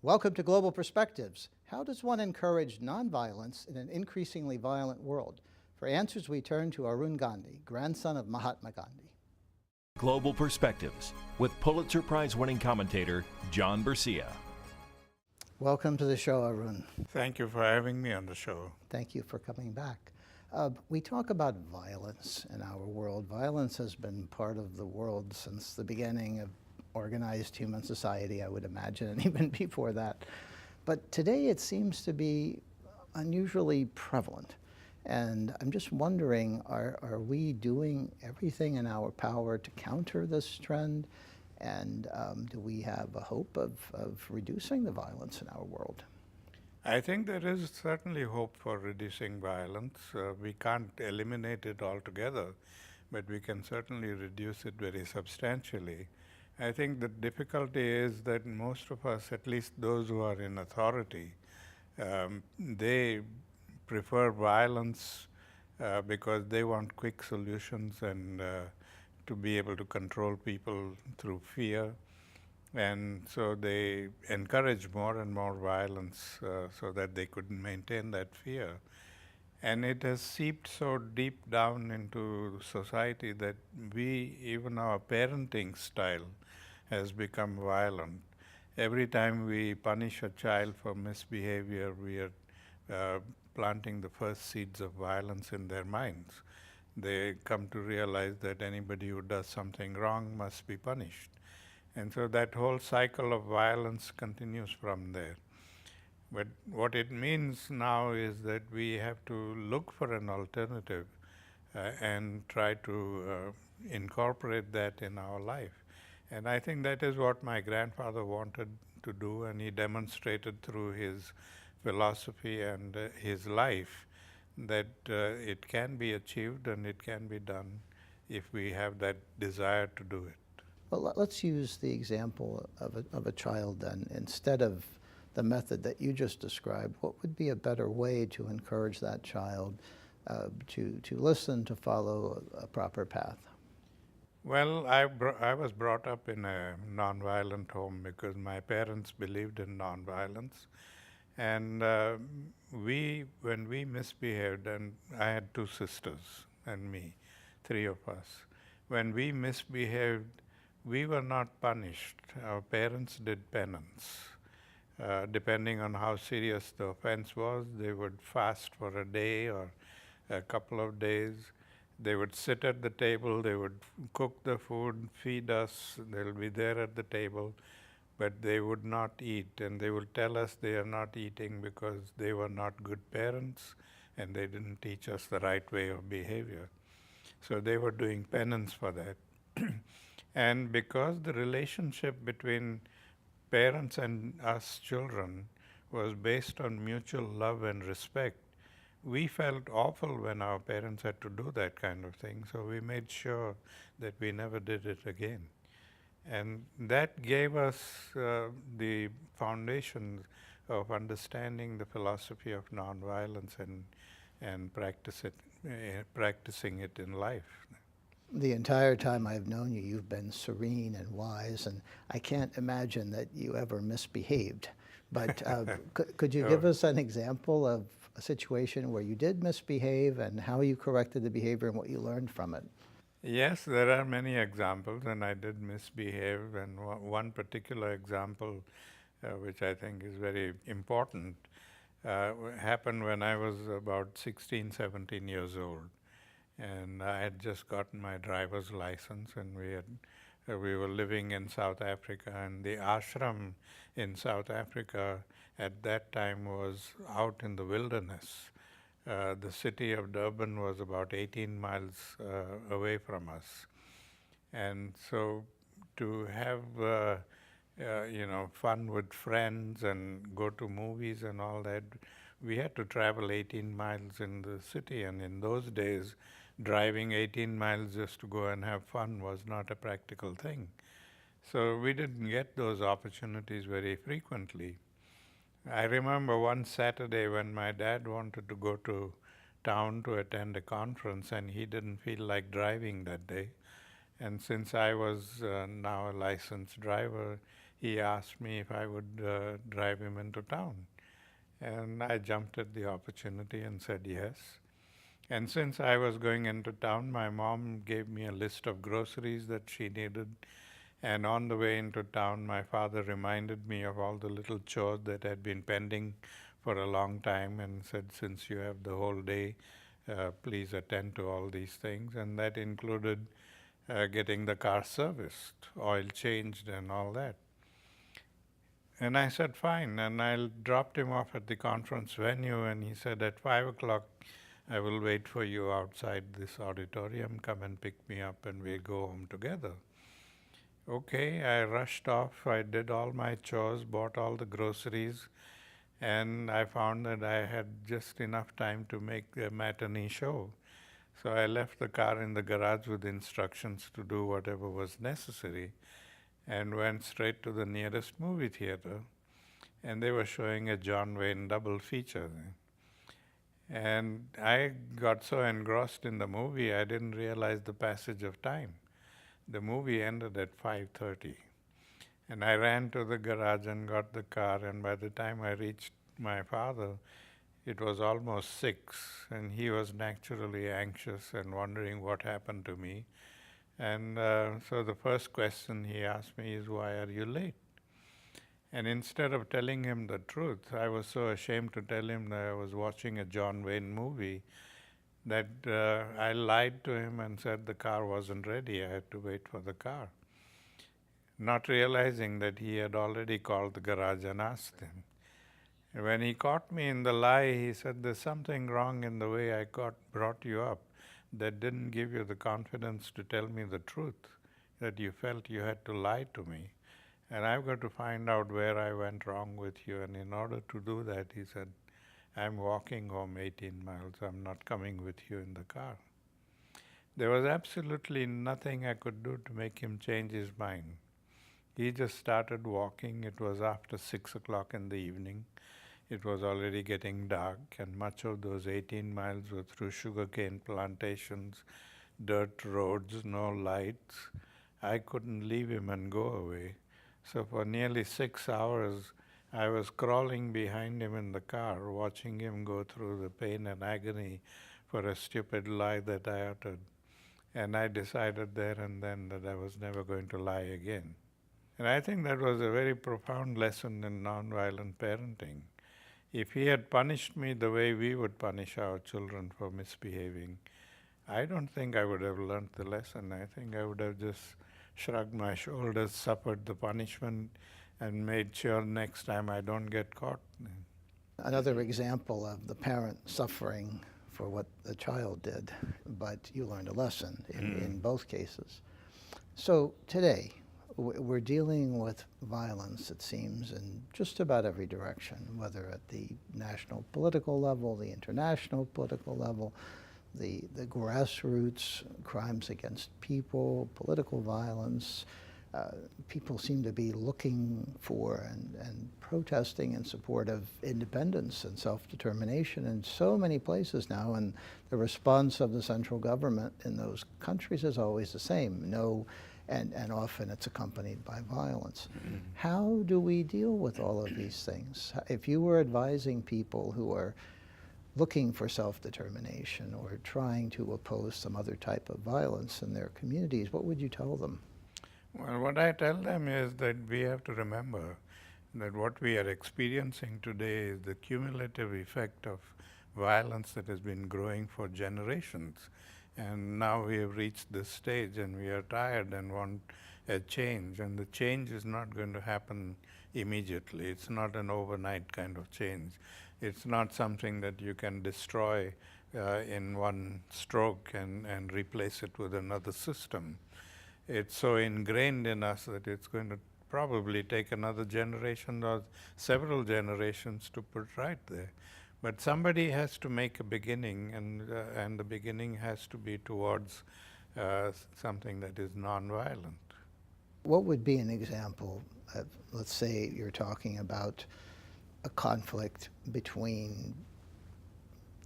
Welcome to Global Perspectives. How does one encourage nonviolence in an increasingly violent world? For answers, we turn to Arun Gandhi, grandson of Mahatma Gandhi. Global Perspectives with Pulitzer Prize-winning commentator John Bercia. Welcome to the show, Arun. Thank you for having me on the show. Thank you for coming back. We talk about violence in our world. Violence has been part of the world since the beginning of organized human society, I would imagine, and even before that. But today it seems to be unusually prevalent. And I'm just wondering, are we doing everything in our power to counter this trend? And do we have a hope of reducing the violence in our world? I think there is certainly hope for reducing violence. We can't eliminate it altogether, but we can certainly reduce it very substantially. I think the difficulty is that most of us, at least those who are in authority, they prefer violence because they want quick solutions and to be able to control people through fear. And so they encourage more and more violence so that they could maintain that fear. And it has seeped so deep down into society that even our parenting style has become violent. Every time we punish a child for misbehavior, we are planting the first seeds of violence in their minds. They come to realize that anybody who does something wrong must be punished. And so that whole cycle of violence continues from there. But what it means now is that we have to look for an alternative and try to incorporate that in our life. And I think that is what my grandfather wanted to do, and he demonstrated through his philosophy and his life that it can be achieved and it can be done if we have that desire to do it. Well, let's use the example of a child then. Instead of the method that you just described, what would be a better way to encourage that child to listen, to follow a proper path? Well, I was brought up in a nonviolent home because my parents believed in nonviolence. And when we misbehaved, and I had two sisters and me, three of us, when we misbehaved, we were not punished. Our parents did penance. Depending on how serious the offense was, they would fast for a day or a couple of days. They would sit at the table, they would cook the food, feed us, they'll be there at the table, but they would not eat. And they would tell us they are not eating because they were not good parents and they didn't teach us the right way of behavior. So they were doing penance for that. And because the relationship between parents and us children was based on mutual love and respect, we felt awful when our parents had to do that kind of thing. So we made sure that we never did it again. And that gave us the foundations of understanding the philosophy of nonviolence and practicing it in life. The entire time I've known you, you've been serene and wise, and I can't imagine that you ever misbehaved. But could you give us an example of a situation where you did misbehave and how you corrected the behavior and what you learned from it? Yes, there are many examples, and I did misbehave. And one particular example, which I think is very important, happened when I was about 16, 17 years old. And I had just gotten my driver's license, and we were living in South Africa, and the ashram in South Africa at that time was out in the wilderness. The city of Durban was about 18 miles away from us. And so to have fun with friends and go to movies and all that, we had to travel 18 miles in the city. And in those days, driving 18 miles just to go and have fun was not a practical thing. So we didn't get those opportunities very frequently. I remember one Saturday when my dad wanted to go to town to attend a conference, and he didn't feel like driving that day. And since I was now a licensed driver, he asked me if I would drive him into town. And I jumped at the opportunity and said yes. And since I was going into town, my mom gave me a list of groceries that she needed. And on the way into town, my father reminded me of all the little chores that had been pending for a long time and said, since you have the whole day, please attend to all these things. And that included getting the car serviced, oil changed, and all that. And I said, fine. And I dropped him off at the conference venue, and he said, at 5 o'clock, I will wait for you outside this auditorium. Come and pick me up, and we'll go home together. Okay, I rushed off. I did all my chores, bought all the groceries, and I found that I had just enough time to make the matinee show. So I left the car in the garage with instructions to do whatever was necessary and went straight to the nearest movie theater. And they were showing a John Wayne double feature. And I got so engrossed in the movie, I didn't realize the passage of time. The movie ended at 5:30. And I ran to the garage and got the car, and by the time I reached my father, it was almost 6, and he was naturally anxious and wondering what happened to me. And so the first question he asked me is, why are you late? And instead of telling him the truth, I was so ashamed to tell him that I was watching a John Wayne movie that I lied to him and said the car wasn't ready. I had to wait for the car, not realizing that he had already called the garage and asked him. And when he caught me in the lie, he said, there's something wrong in the way I brought you up that didn't give you the confidence to tell me the truth, that you felt you had to lie to me. And I've got to find out where I went wrong with you. And in order to do that, he said, I'm walking home 18 miles. I'm not coming with you in the car. There was absolutely nothing I could do to make him change his mind. He just started walking. It was after 6 o'clock in the evening. It was already getting dark, and much of those 18 miles were through sugarcane plantations, dirt roads, no lights. I couldn't leave him and go away. So for nearly 6 hours, I was crawling behind him in the car, watching him go through the pain and agony for a stupid lie that I uttered. And I decided there and then that I was never going to lie again. And I think that was a very profound lesson in nonviolent parenting. If he had punished me the way we would punish our children for misbehaving, I don't think I would have learned the lesson. I think I would have just shrugged my shoulders, suffered the punishment, and made sure next time I don't get caught. Another example of the parent suffering for what the child did, but you learned a lesson in both cases. So today, we're dealing with violence, it seems, in just about every direction, whether at the national political level, the international political level, the grassroots crimes against people, political violence. People seem to be looking for and protesting in support of independence and self-determination in so many places now, and the response of the central government in those countries is always the same. No. And often it's accompanied by violence. How do we deal with all of these things? If you were advising people who are looking for self-determination or trying to oppose some other type of violence in their communities, what would you tell them? Well, what I tell them is that we have to remember that what we are experiencing today is the cumulative effect of violence that has been growing for generations. And now we have reached this stage and we are tired and want a change. And the change is not going to happen immediately. It's not an overnight kind of change. It's not something that you can destroy in one stroke and replace it with another system. It's so ingrained in us that it's going to probably take another generation or several generations to put right there. But somebody has to make a beginning, and the beginning has to be towards something that is nonviolent. What would be an example of, let's say you're talking about a conflict between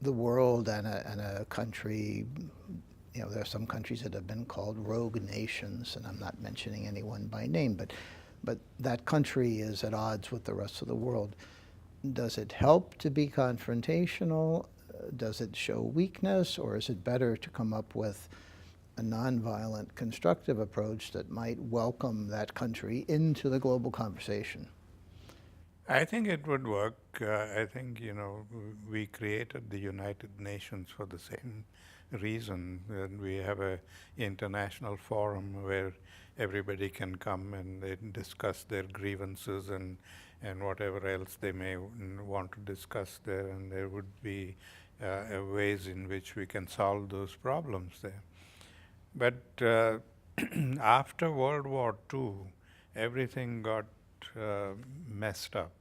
the world and a country? There are some countries that have been called rogue nations, and I'm not mentioning anyone by name, but but that country is at odds with the rest of the world. Does it help to be confrontational? Does it show weakness, or is it better to come up with a nonviolent, constructive approach that might welcome that country into the global conversation? I think it would work. I think, we created the United Nations for the same reason. And we have a international forum where everybody can come and they discuss their grievances and whatever else they may want to discuss there. And there would be ways in which we can solve those problems there. But after World War II, everything got messed up.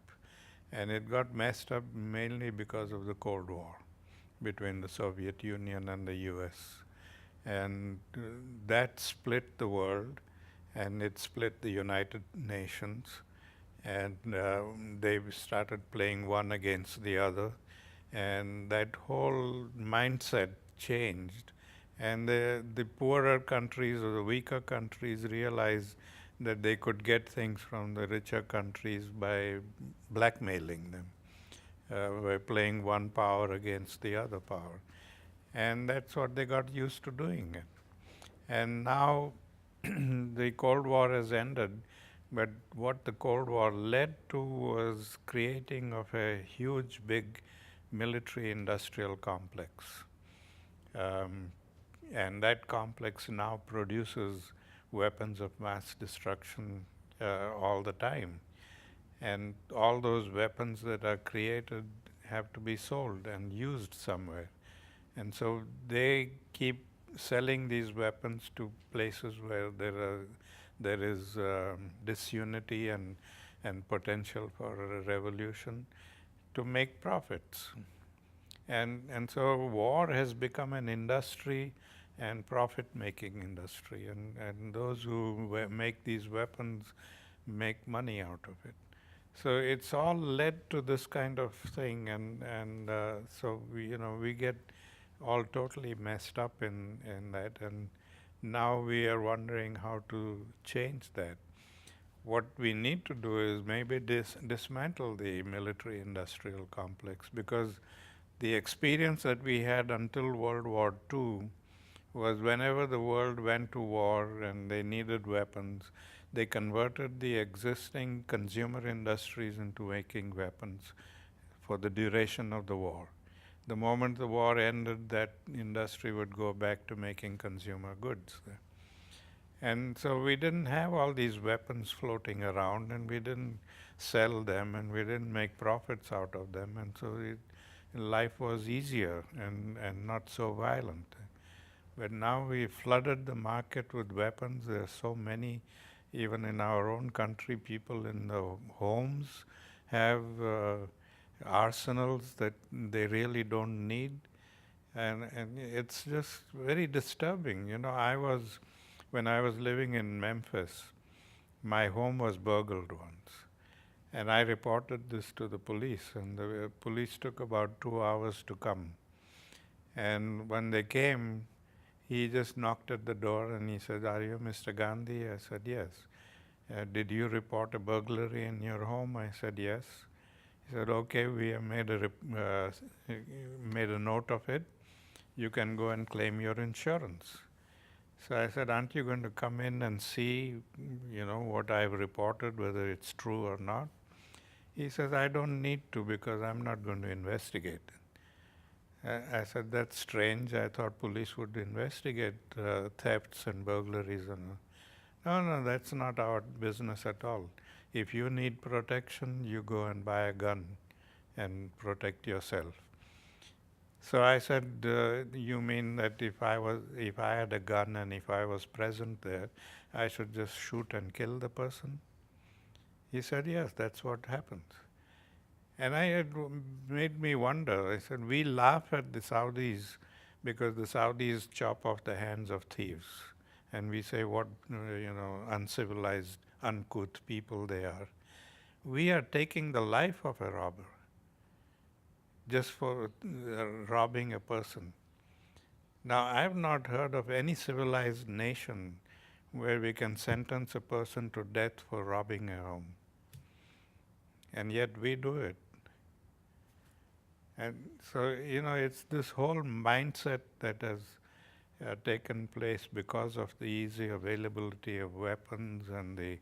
And it got messed up mainly because of the Cold War between the Soviet Union and the US. And that split the world, and it split the United Nations. And they started playing one against the other. And that whole mindset changed. And the poorer countries or the weaker countries realized that they could get things from the richer countries by blackmailing them, by playing one power against the other power. And that's what they got used to doing it. And now the Cold War has ended, but what the Cold War led to was creating of a huge, big military-industrial complex. And that complex now produces weapons of mass destruction all the time. And all those weapons that are created have to be sold and used somewhere. And so they keep selling these weapons to places where there is disunity and potential for a revolution to make profits. And so war has become an industry and profit-making industry, and those who make these weapons make money out of it. So it's all led to this kind of thing, and so we get all totally messed up in that, and now we are wondering how to change that. What we need to do is maybe dismantle the military-industrial complex, because the experience that we had until World War II was whenever the world went to war and they needed weapons, they converted the existing consumer industries into making weapons for the duration of the war. The moment the war ended, that industry would go back to making consumer goods. And so we didn't have all these weapons floating around, and we didn't sell them, and we didn't make profits out of them, and so life was easier and not so violent. But now we flooded the market with weapons. There are so many, even in our own country, people in the homes have arsenals that they really don't need. And it's just very disturbing. When I was living in Memphis, my home was burgled once. And I reported this to the police, and the police took about 2 hours to come. And when they came, he just knocked at the door and he said, "Are you Mr. Gandhi?" I said, "Yes." "Did you report a burglary in your home?" I said, "Yes." He said, "Okay, we have made a note of it. You can go and claim your insurance." So I said, "Aren't you going to come in and see, what I've reported, whether it's true or not?" He says, "I don't need to, because I'm not going to investigate it." I said, "That's strange. I thought police would investigate thefts and burglaries." No, that's not our business at all. If you need protection, you go and buy a gun and protect yourself. So I said, "You mean that if I had a gun and if I was present there, I should just shoot and kill the person?" He said, "Yes, that's what happens." And it made me wonder. I said, we laugh at the Saudis because the Saudis chop off the hands of thieves. And we say what, uncivilized, uncouth people they are. We are taking the life of a robber just for robbing a person. Now, I have not heard of any civilized nation where we can sentence a person to death for robbing a home. And yet we do it. And so, it's this whole mindset that has taken place because of the easy availability of weapons and the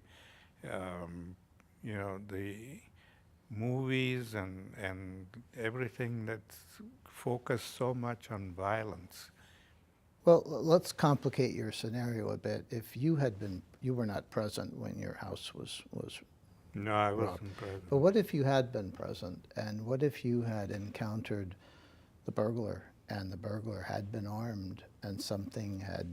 movies and everything that's focused so much on violence. Well, let's complicate your scenario a bit. If you were not present when your house was No, I robbed. wasn't present. But what if you had been present, and what if you had encountered the burglar, and the burglar had been armed, and something had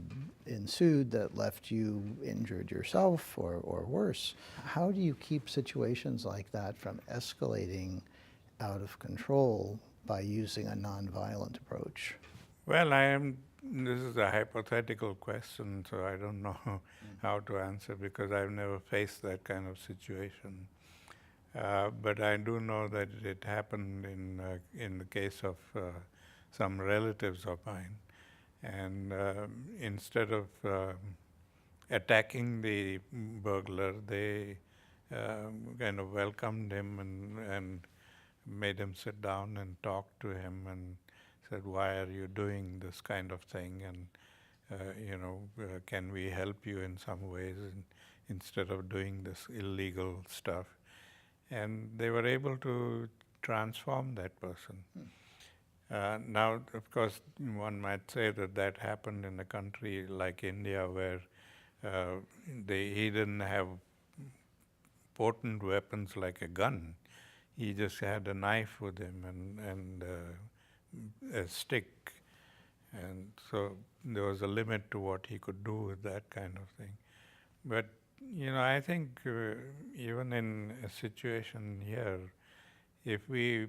ensued that left you injured yourself or worse? How do you keep situations like that from escalating out of control by using a nonviolent approach? Well, this is a hypothetical question, so I don't know how to answer because I've never faced that kind of situation. But I do know that it happened in the case of some relatives of mine. And instead of attacking the burglar, they kind of welcomed him and made him sit down and talk to him and said, "Why are you doing this kind of thing? And can we help you in some ways instead of doing this illegal stuff?" And they were able to transform that person. Now, of course, one might say that happened in a country like India where he didn't have potent weapons like a gun. He just had a knife with him and a stick. And so there was a limit to what he could do with that kind of thing. But, I think even in a situation here, if we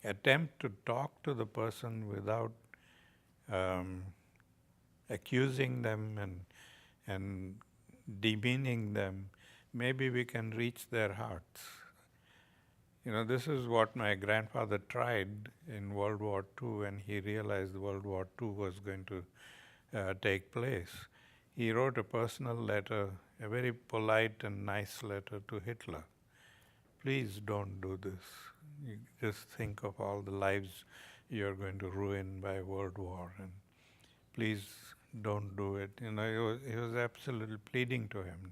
attempt to talk to the person without accusing them and demeaning them, maybe we can reach their hearts. This is what my grandfather tried in World War II when he realized World War II was going to take place. He wrote a personal letter, a very polite and nice letter to Hitler. Please don't do this. You just think of all the lives you're going to ruin by World War, and please don't do it. He was absolutely pleading to him.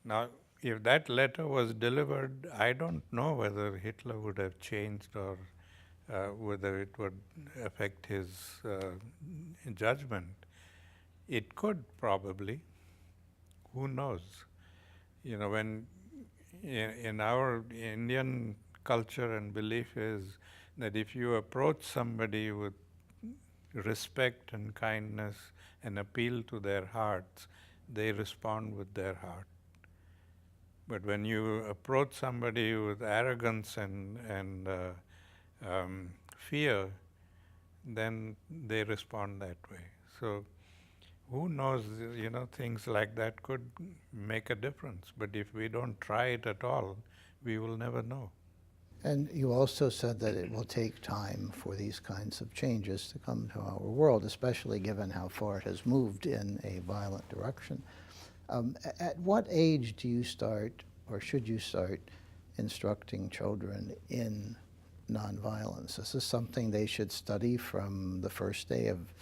Now, if that letter was delivered, I don't know whether Hitler would have changed or whether it would affect his judgment. It could probably. Who knows? When in our Indian culture and belief is that if you approach somebody with respect and kindness and appeal to their hearts, they respond with their heart. But when you approach somebody with arrogance and fear, then they respond that way. So who knows, things like that could make a difference. But if we don't try it at all, we will never know. And you also said that it will take time for these kinds of changes to come to our world, especially given how far it has moved in a violent direction. At what age do you start, or should you start, instructing children in nonviolence? Is this something they should study from the first day of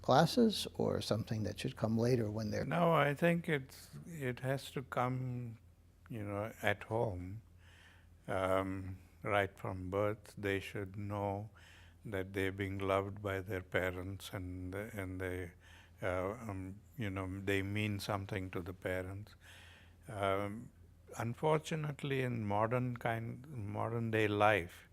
classes, or something that should come later when they're... No, I think it has to come, at home. Right from birth, they should know that they're being loved by their parents, and they they mean something to the parents. Unfortunately, in modern day life,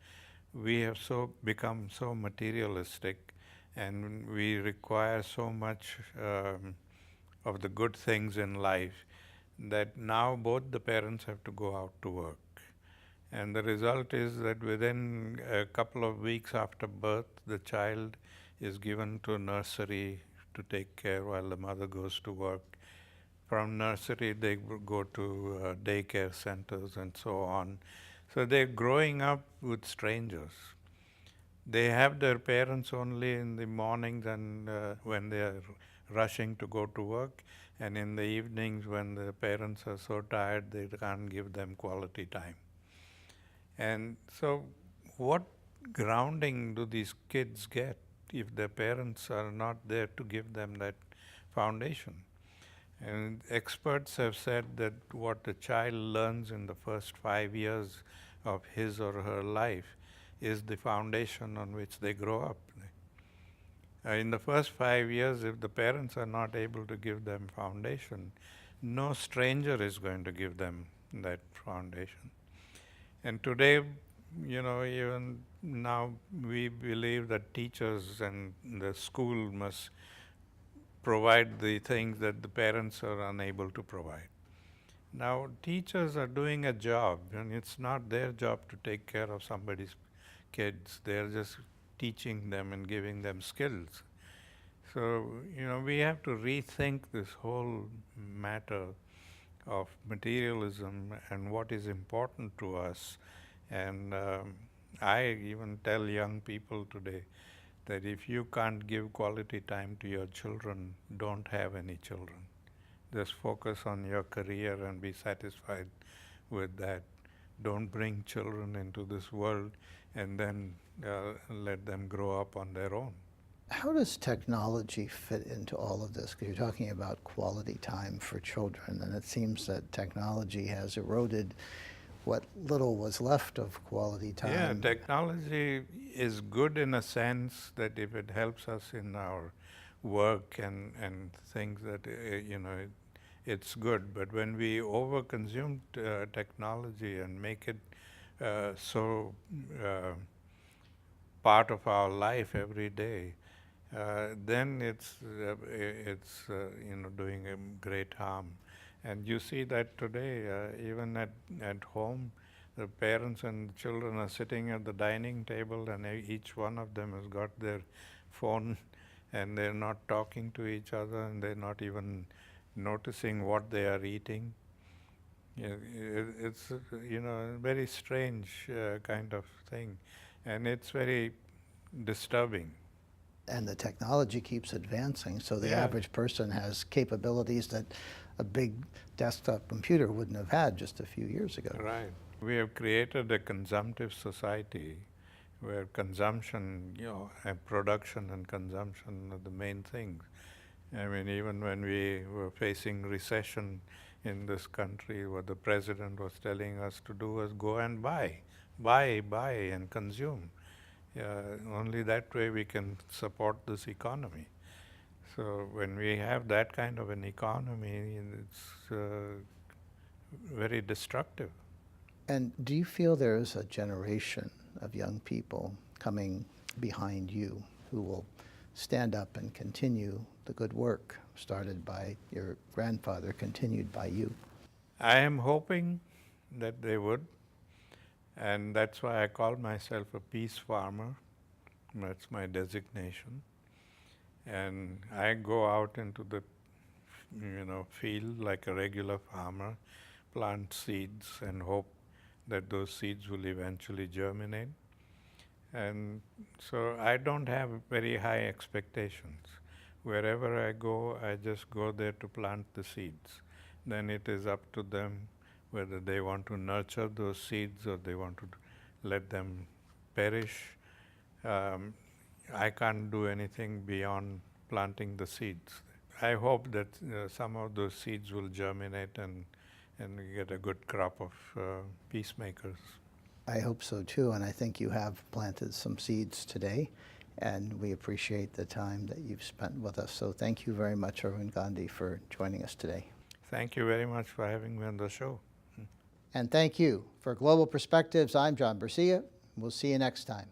we have become so materialistic, and we require so much of the good things in life that now both the parents have to go out to work. And the result is that within a couple of weeks after birth, the child is given to nursery to take care while the mother goes to work. From nursery, they go to daycare centers and so on. So they're growing up with strangers. They have their parents only in the mornings and when they are rushing to go to work, and in the evenings when the parents are so tired they can't give them quality time. And so what grounding do these kids get if their parents are not there to give them that foundation? And experts have said that what a child learns in the first 5 years of his or her life is the foundation on which they grow up. In the first 5 years, if the parents are not able to give them foundation, no stranger is going to give them that foundation. And today, even now we believe that teachers and the school must provide the things that the parents are unable to provide. Now, teachers are doing a job, and it's not their job to take care of somebody's kids. They're just teaching them and giving them skills. So, we have to rethink this whole matter of materialism and what is important to us. And I even tell young people today that if you can't give quality time to your children, don't have any children. Just focus on your career and be satisfied with that. Don't bring children into this world and then let them grow up on their own. How does technology fit into all of this? Because you're talking about quality time for children, and it seems that technology has eroded what little was left of quality time. Yeah, technology is good in a sense that if it helps us in our work and things that, it's good. But when we overconsume technology and make it so part of our life every day, then it's doing a great harm. And you see that today, even at home, the parents and children are sitting at the dining table, and each one of them has got their phone, and they're not talking to each other, and they're not even noticing what they are eating. It's a very strange kind of thing, and it's very disturbing. And the technology keeps advancing, so the Yeah. average person has capabilities that a big desktop computer wouldn't have had just a few years ago. Right. We have created a consumptive society where consumption, and production and consumption are the main things. I mean, even when we were facing recession in this country, what the president was telling us to do was go and buy and consume. Only that way we can support this economy. So when we have that kind of an economy, it's very destructive. And do you feel there is a generation of young people coming behind you who will stand up and continue the good work started by your grandfather, continued by you? I am hoping that they would, and that's why I call myself a peace farmer. That's my designation. And I go out into the field like a regular farmer, plant seeds and hope that those seeds will eventually germinate. And so I don't have very high expectations. Wherever I go, I just go there to plant the seeds. Then it is up to them whether they want to nurture those seeds or they want to let them perish. I can't do anything beyond planting the seeds. I hope that some of those seeds will germinate and we get a good crop of peacemakers. I hope so too, and I think you have planted some seeds today, and we appreciate the time that you've spent with us. So thank you very much, Arun Gandhi, for joining us today. Thank you very much for having me on the show. And thank you. For Global Perspectives, I'm John Bercia. We'll see you next time.